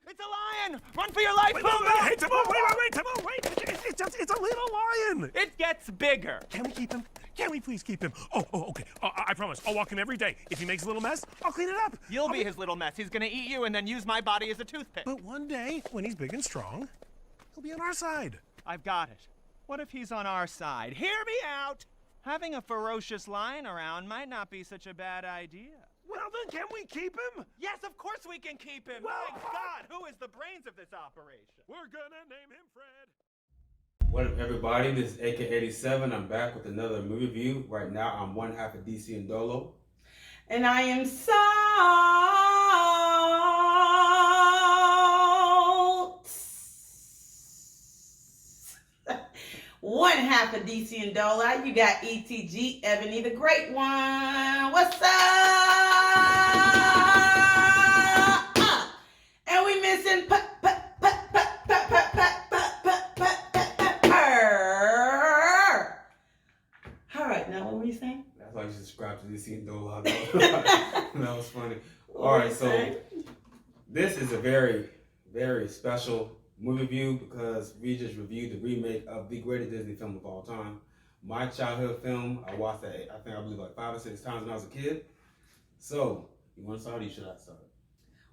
It's a lion! Run for your life, Wait, Pumbaa! hey, Timon, wait, Timon, wait! It's a little lion! It gets bigger. Can we keep him? Can we please keep him? Oh, okay. I promise. I'll walk him every day. If he makes a little mess, I'll clean it up. You'll be his little mess. He's gonna eat you and then use my body as a toothpick. But one day, when he's big and strong, he'll be on our side. I've got it. What if he's on our side? Hear me out! Having a ferocious lion around might not be such a bad idea. Well, then, can we keep him? Yes, of course we can keep him! Well, My God, who is the brains of this operation? We're gonna name him Fred. What up, everybody? This is AK87. I'm back with another movie review. Right now, I'm one half of DCNDolo. And I am Salt. One half of DCNDola. You got ETG, Ebony the Great One. What's up? And we missing All right, now what were you saying? That's why you should subscribe to DCNDolo. That was funny. All right, so this is a very, very special movie review because we just reviewed the remake of the greatest Disney film of all time. My childhood film. I watched that, I believe like 5 or 6 times when I was a kid. So, you want to start or you should I start?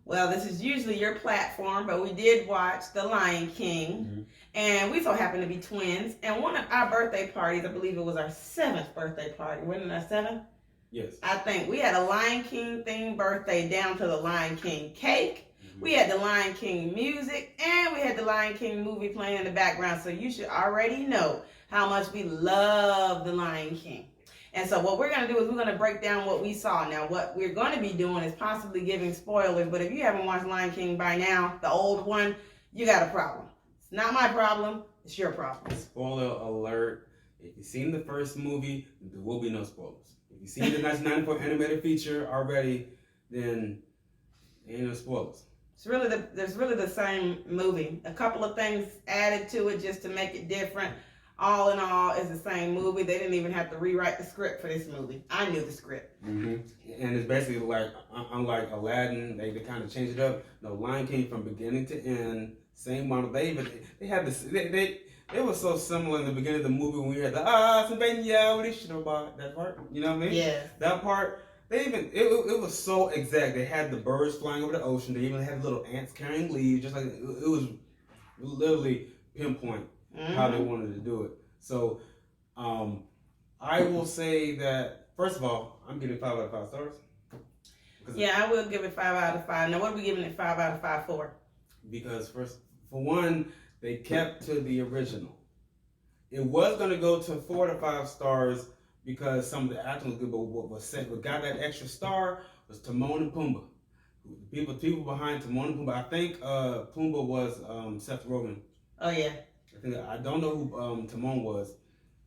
Well, this is usually your platform, but we did watch The Lion King, and we so happen to be twins. And one of our birthday parties, I believe it was our 7th birthday party. Wasn't it our 7th? Yes. I think we had a Lion King themed birthday down to the Lion King cake. We had the Lion King music, and we had the Lion King movie playing in the background. So you should already know how much we love the Lion King. And so what we're going to do is we're going to break down what we saw. Now, what we're going to be doing is possibly giving spoilers, but if you haven't watched Lion King by now, the old one, you got a problem. It's not my problem. It's your problem. Spoiler alert. If you've seen the first movie, there will be no spoilers. If you've seen the 1994 animated feature already, then there ain't no spoilers. There's really the same movie. A couple of things added to it just to make it different. All in all, it's the same movie. They didn't even have to rewrite the script for this movie. I knew the script. And it's basically like, unlike Aladdin, they kind of changed it up. No, Lion King from beginning to end, same model. They had this. They were so similar in the beginning of the movie when we had the what is about that part? You know what I mean? Yeah. That part. It was so exact. They had the birds flying over the ocean. They even had little ants carrying leaves. Just like it was literally pinpoint how they wanted to do it. So, I will say that first of all, I'm giving 5 out of 5 stars. Yeah, I will give it 5 out of 5. Now, what are we giving it 5 out of 5 for? Because for one, they kept to the original. It was going to go to 4 to 5 stars because some of the acting was good, but what got that extra star was Timon and Pumbaa. The people behind Timon and Pumbaa. I think Pumbaa was Seth Rogen. Oh yeah. I don't know who Timon was.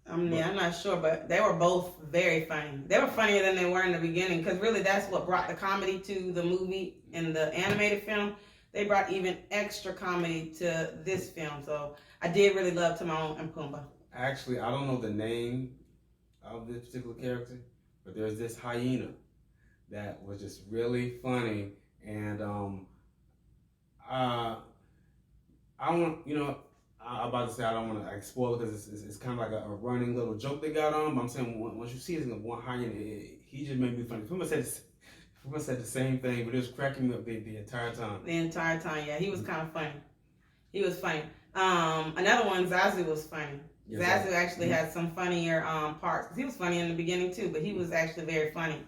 I'm not sure, but they were both very funny. They were funnier than they were in the beginning because really that's what brought the comedy to the movie and the animated film. They brought even extra comedy to this film. So I did really love Timon and Pumbaa. Actually, I don't know the name of this particular character, but there's this hyena that was just really funny, and I want I'm about to say I don't want to spoil it because it's kind of like a running little joke they got on. But I'm saying once you see it in one hyena, he just made me funny. Pumbaa said the same thing, but it was cracking me up the entire time. The entire time, yeah, he was kind of funny. He was funny. Another one, Zazu was funny. Zazu actually had some funnier parts because he was funny in the beginning too, but he was actually very funny.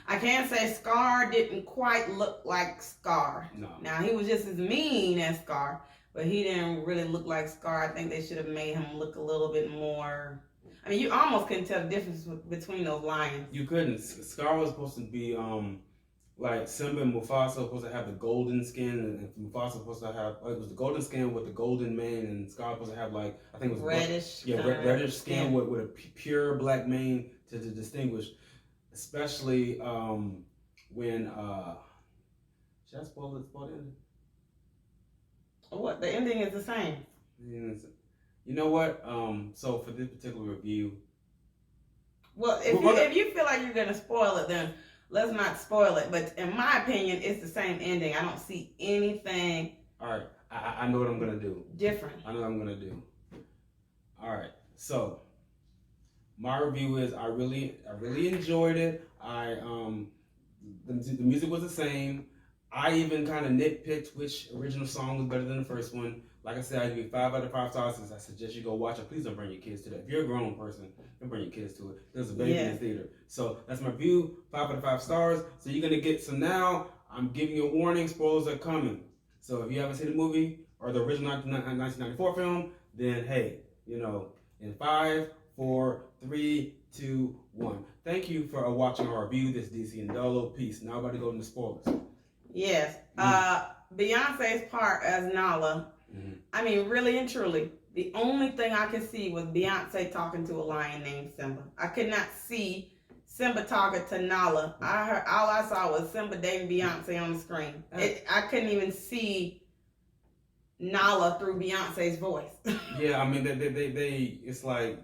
I can't say Scar didn't quite look like Scar. No. Now he was just as mean as Scar, but he didn't really look like Scar. I think they should have made him look a little bit more. I mean, you almost couldn't tell the difference between those lions. You couldn't. Scar was supposed to be like Simba and Mufasa supposed to have the golden skin, and Mufasa supposed to have it was the golden skin with the golden mane, and Scar supposed to have like I think it was reddish. Reddish skin with a pure black mane to distinguish, especially when should I spoil the ending? What the ending is the same. You know what? So for this particular review, well, if you feel like you're gonna spoil it, then let's not spoil it. But in my opinion, it's the same ending. I don't see anything All right. I know what I'm gonna do. Different. I know what I'm gonna do. All right. So my review is I really enjoyed it. The music was the same. I even kind of nitpicked which original song was better than the first one. Like I said, I give it 5 out of 5 stars. I suggest you go watch it. Please don't bring your kids to that. If you're a grown person, don't bring your kids to it. There's a baby in the theater. So that's my review. 5 out of 5 stars. So you're gonna get. So now I'm giving you a warning. Spoilers are coming. So if you haven't seen the movie or the original 1994 film, then hey, in 5, 4, 3, 2, 1. Thank you for watching our review. This DCNDolo. Peace. Now about to go into spoilers. Yes. Beyonce's part as Nala. Mm-hmm. I mean, really and truly, the only thing I could see was Beyonce talking to a lion named Simba. I could not see Simba talking to Nala. All I saw was Simba dating Beyonce on the screen. I couldn't even see Nala through Beyonce's voice. Yeah, I mean, they it's like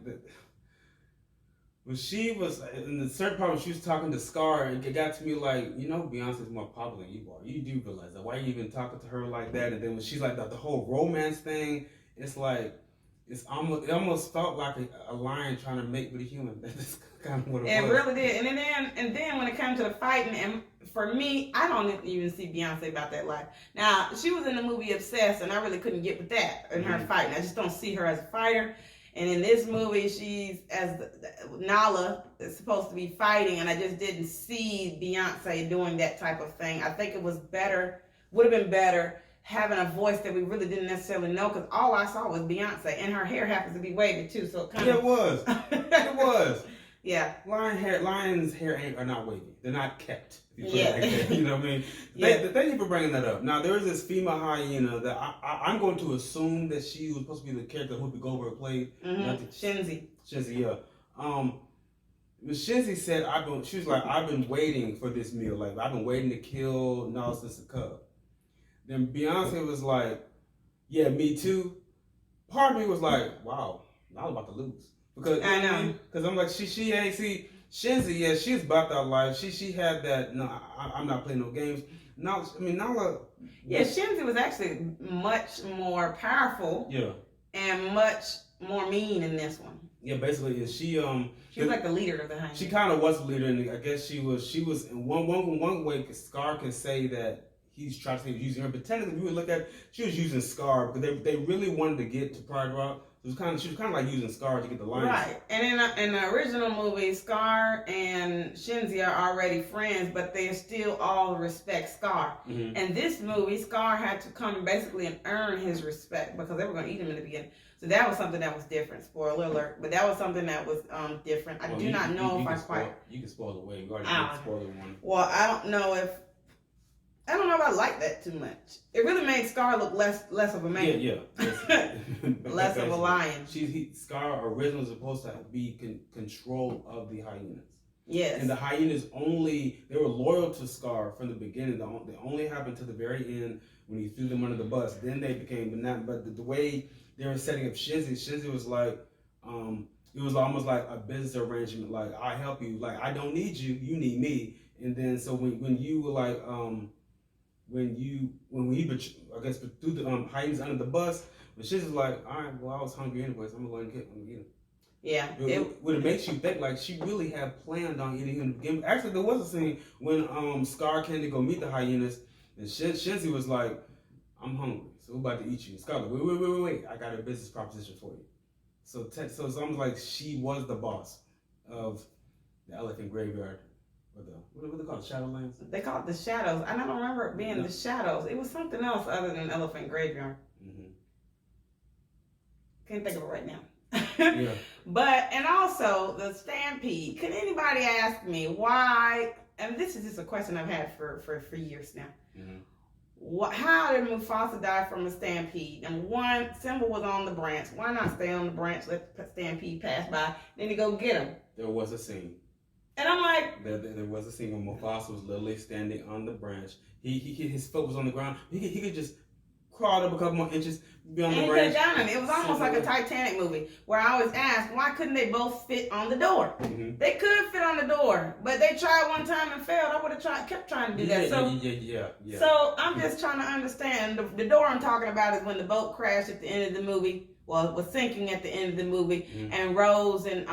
when she was in the certain part when she was talking to Scar, it got to me like, Beyonce's more popular than you are. You do realize that. Why are you even talking to her like that? And then when she's like the whole romance thing, it's like it almost felt like a lion trying to mate with a human. That's kind of what it was. It really did. And then when it comes to the fighting, and for me, I don't even see Beyonce about that life. Now, she was in the movie Obsessed, and I really couldn't get with that in her fighting. I just don't see her as a fighter. And in this movie, she's as Nala is supposed to be fighting, and I just didn't see Beyonce doing that type of thing. I think it was would have been better having a voice that we really didn't necessarily know, because all I saw was Beyonce, and her hair happens to be wavy too, so it kind of. Yeah, it was. It was. Yeah. Lions' hair are not wavy. They're not kept. If you put Yeah. it like that, you know what I mean? Yeah. Thank you for bringing that up. Now, there is this female hyena that I'm going to assume that she was supposed to be the character Whoopi Goldberg played. Shinzi. Shinzi, yeah. Miss Shinzi said, she was like, I've been waiting for this meal. Like, I've been waiting to kill Nala since a cub. Then Beyonce was like, yeah, me too. Part of me was like, wow, Nala's about to lose. Because I know. Because I'm like, she ain't see Shinzi. Yeah, she's about that life. She had that. No, I'm not playing no games. Nala. Yeah, Shinzi was actually much more powerful. Yeah. And much more mean in this one. Yeah, basically, is she She was like the leader of the hyena. She kind of was the leader, and I guess she was in one way. Scar can say that he's trying to say he's using her, but technically, if you would look at it, she was using Scar because they really wanted to get to Pride Rock. She was kind of like using Scar to get the lions. Right, and in the original movie, Scar and Shinzi are already friends, but they still all respect Scar. Mm-hmm. In this movie, Scar had to come basically and earn his respect because they were going to eat him in the beginning. So that was something that was different. Spoiler alert, but that was something that was different. I do not know if I quite. You can spoil away. You already did spoiler one. Well, I don't know if I like that too much. It really made Scar look less of a man. Yeah. Less of a lion. Scar originally was supposed to be control of the hyenas. Yes. And the hyenas they were loyal to Scar from the beginning. They only happened to the very end when he threw them under the bus. Then they became but the way they were setting up Shinzi was like, it was almost like a business arrangement. Like, I help you. Like, I don't need you. You need me. And then so when you were like, when we I guess threw the hyenas under the bus, but Shinzi's like, all right, well, I was hungry anyways. I'm gonna go ahead and get him. Yeah. It makes you think like she really had planned on eating him to begin with. Actually, there was a scene when Scar came to go meet the hyenas, and Shinzi was like, I'm hungry, so we're about to eat you. Scar like, wait, I got a business proposition for you. So it's almost like she was the boss of the elephant graveyard. What do they call it? Shadowlands? They call it the Shadows. And I don't remember it being the Shadows. It was something else other than Elephant Graveyard. Mm-hmm. Can't think of it right now. Yeah. But, and also, the Stampede. Can anybody ask me why, and this is just a question I've had for years now. Mm-hmm. How did Mufasa die from a stampede? And one, Simba was on the branch. Why not stay on the branch, let the stampede pass by, then you go get him? There was a scene. And I'm like, there was a scene when Mufasa was literally standing on the branch. His foot was on the ground. He could just crawled up a couple more inches, be on And the he could have bridge. done it. It was almost like a Titanic movie where I always ask, why couldn't they both fit on the door? Mm-hmm. They could fit on the door, but they tried one time and failed. I would have kept trying to do that. Yeah. So I'm just trying to understand. The door I'm talking about is when the boat crashed at the end of the movie. Well, it was sinking at the end of the movie, and Rose and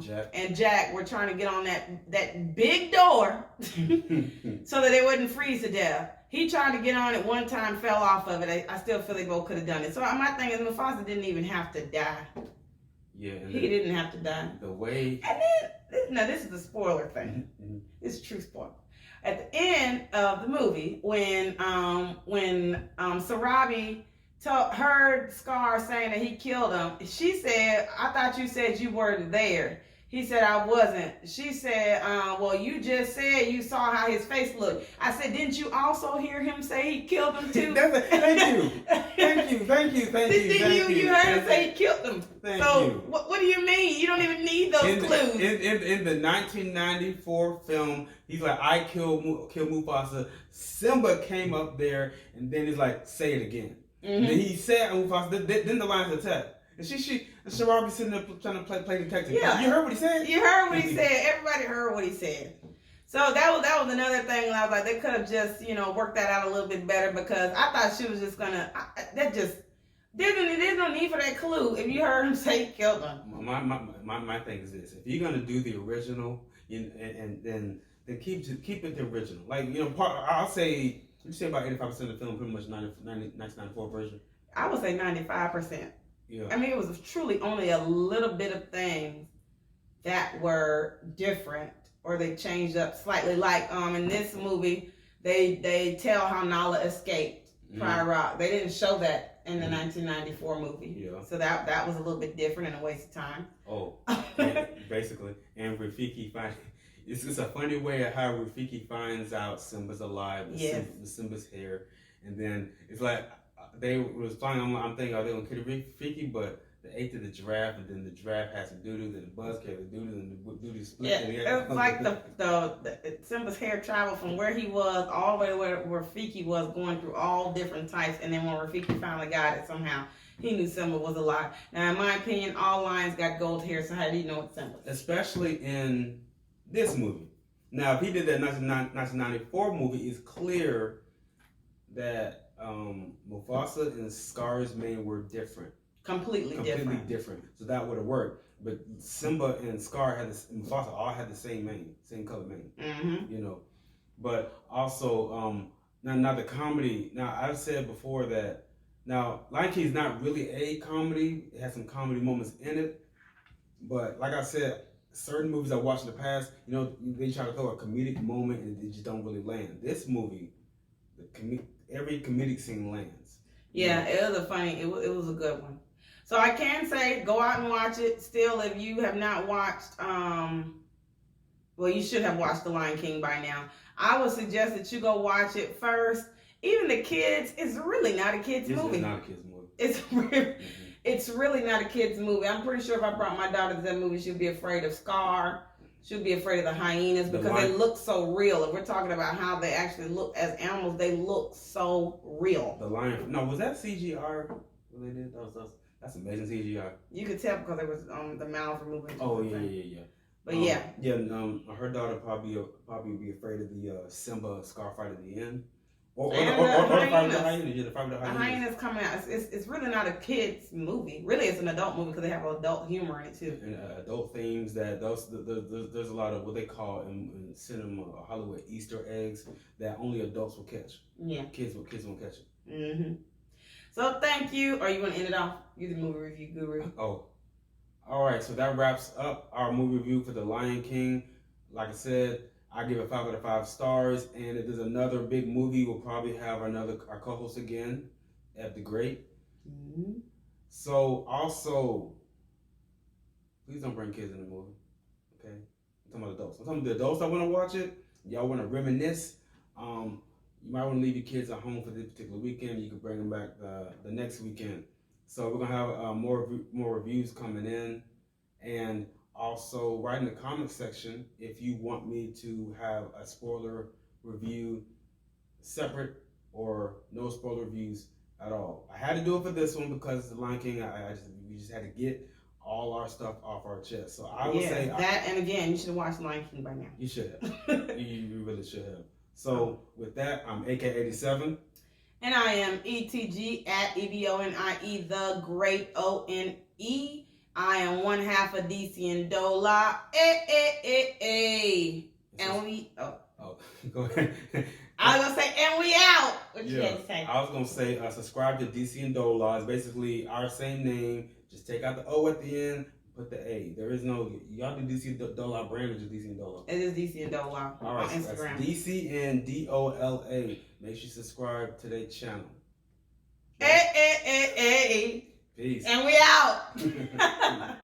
Jack were trying to get on that big door so that they wouldn't freeze to death. He tried to get on it one time, fell off of it. I still feel they both could have done it. So my thing is, Mufasa didn't even have to die. Yeah, and He didn't have to die. the way. And then, now this is a spoiler thing. This is true spoiler. At the end of the movie, when Sarabi heard Scar saying that he killed him, she said, "I thought you said you weren't there." He said, "I wasn't." She said, "Well, you just said you saw how his face looked." I said, "Didn't you also hear him say he killed him too?" Thank you. You heard him say he killed him. Thank so you. What do you mean? You don't even need those clues. In the 1994 film, he's like, "I killed Mufasa." Simba came up there, and then he's like, "Say it again." And then he said Mufasa. Then the lines attack. And Sharabi sitting there trying to play detective. Yeah. You heard what he said? You heard what he said. Everybody heard what he said. So that was another thing. I was like, they could have just worked that out a little bit better, because I thought she was just gonna. There's no need for that clue. If you heard him say he killed him. My thing is this: if you're gonna do the original, and then keep it the original. Like I'll say you say about 85% of the film pretty much 1994 version. I would say 95%. Yeah. I mean, it was truly only a little bit of things that were different, or they changed up slightly. Like in this movie, they tell how Nala escaped Fire Rock. They didn't show that in the 1994 movie. Yeah. So that was a little bit different and a waste of time. Oh, basically. And Rafiki it's a funny way of how Rafiki finds out Simba's alive with Simba's hair, and then it's like they was flying. I'm thinking, are they gonna kill Rafiki? But they ate to the giraffe, and then the giraffe had some doo-doo, then the buzz carried the doo-doo, and the doo-doo split. Yeah, it was like the Simba's hair traveled from where he was all the way to where Rafiki was, going through all different types, and then when Rafiki finally got it, somehow he knew Simba was alive. Now, in my opinion, all lions got gold hair, so how do you know it's Simba? Especially in this movie. Now, if he did that 1994 movie, it's clear that Mufasa and Scar's mane were different. Completely different. So that would have worked. But Simba and Scar Mufasa all had the same mane, same color mane. Mm-hmm. But also, now the comedy. Now I've said before that Lion King is not really a comedy. It has some comedy moments in it. But like I said, certain movies I watched in the past, they try to throw a comedic moment and they just don't really land. This movie, every comedic scene lands. Yeah, it was it was a good one. So I can say, go out and watch it. Still, if you have not watched, well, you should have watched The Lion King by now. I would suggest that you go watch it first. Even the kids, it's really not a kid's movie. It's not a kid's movie. It's really not a kid's movie. I'm pretty sure if I brought my daughter to that movie, she'd be afraid of Scar. She'd be afraid of the hyenas because they look so real. If we're talking about how they actually look as animals, they look so real. The lion. No, was that CGI? What they did? That's amazing CGI. You could tell because there was the mouth removing. Oh yeah. But yeah. Her daughter probably be afraid of the Simba Scar fight at the end. Or the hyenas coming out. It's really not a kid's movie. Really, it's an adult movie because they have adult humor in it too. And adult themes that there's a lot of what they call in cinema Hollywood Easter eggs that only adults will catch. Yeah. Kids won't catch it. Mm-hmm. So thank you. Or you want to end it off? You're the movie review guru. Oh. All right. So that wraps up our movie review for The Lion King. Like I said, I give it 5 out of 5 stars, and if there's another big movie, we'll probably have our co-host again, Ed the Great. Mm-hmm. So also, please don't bring kids in the movie, okay? I'm talking about adults. I'm talking about the adults that want to watch it. Y'all want to reminisce. You might want to leave your kids at home for this particular weekend. You can bring them back the next weekend. So we're gonna have more reviews coming in, and also, write in the comment section if you want me to have a spoiler review separate or no spoiler reviews at all. I had to do it for this one because the Lion King. We just had to get all our stuff off our chest. So I would say that. And again, you should have watched Lion King by now. You should have. you really should have. So with that, I'm AK87. And I am ETG at EBONIE, the great ONE. I am one half of DCNDola. And we, Go ahead. I was going to say, and we out. What you had to say? I was going to say, subscribe to DCNDola. It's basically our same name. Just take out the O at the end, put the A. There is no, y'all do DCNDola brand or just DCNDola? It is DCNDola All right, on Instagram. That's DCNDola. Make sure you subscribe to their channel. Hey. Peace. And we out.